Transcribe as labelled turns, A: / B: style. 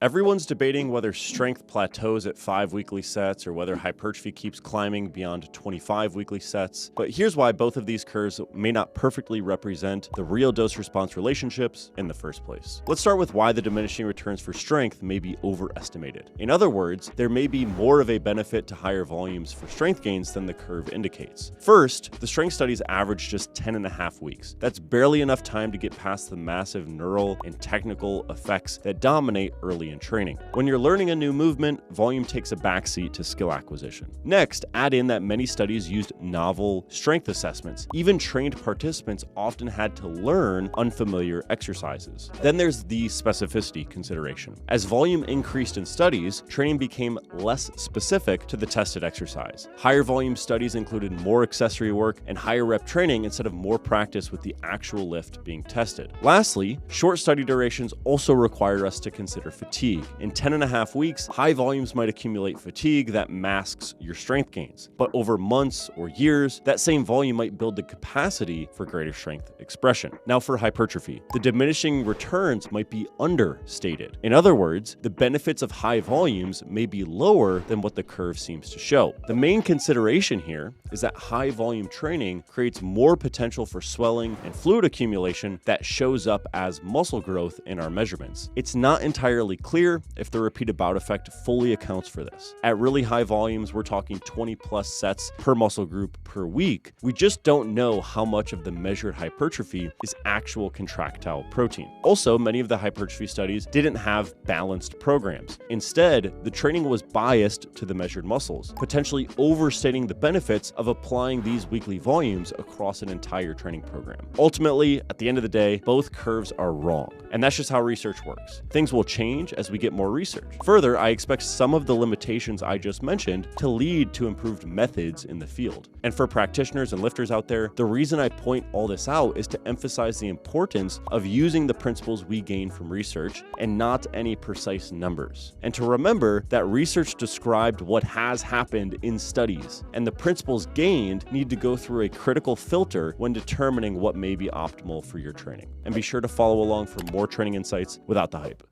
A: Everyone's debating whether strength plateaus at 5 weekly sets or whether hypertrophy keeps climbing beyond 25 weekly sets. But here's why both of these curves may not perfectly represent the real dose-response relationships in the first place. Let's start with why the diminishing returns for strength may be overestimated. In other words, there may be more of a benefit to higher volumes for strength gains than the curve indicates. First, the strength studies average just 10.5 weeks. That's barely enough time to get past the massive neural and technical effects that dominate early in training. When you're learning a new movement, volume takes a backseat to skill acquisition. Next, add in that many studies used novel strength assessments. Even trained participants often had to learn unfamiliar exercises. Then there's the specificity consideration. As volume increased in studies, training became less specific to the tested exercise. Higher volume studies included more accessory work and higher rep training instead of more practice with the actual lift being tested. Lastly, short study durations also require us to consider fatigue. In 10.5 weeks, high volumes might accumulate fatigue that masks your strength gains. But over months or years, that same volume might build the capacity for greater strength expression. Now for hypertrophy, the diminishing returns might be understated. In other words, the benefits of high volumes may be lower than what the curve seems to show. The main consideration here is that high volume training creates more potential for swelling and fluid accumulation that shows up as muscle growth in our measurements. It's not entirely clear if the repeated bout effect fully accounts for this. At really high volumes, we're talking 20 plus sets per muscle group per week. We just don't know how much of the measured hypertrophy is actual contractile protein. Also, many of the hypertrophy studies didn't have balanced programs. Instead, the training was biased to the measured muscles, potentially overstating the benefits of applying these weekly volumes across an entire training program. Ultimately, at the end of the day, both curves are wrong. And that's just how research works. Things will change as we get more research. Further, I expect some of the limitations I just mentioned to lead to improved methods in the field. And for practitioners and lifters out there, the reason I point all this out is to emphasize the importance of using the principles we gain from research and not any precise numbers. And to remember that research described what has happened in studies, and the principles gained need to go through a critical filter when determining what may be optimal for your training. And be sure to follow along for more training insights without the hype.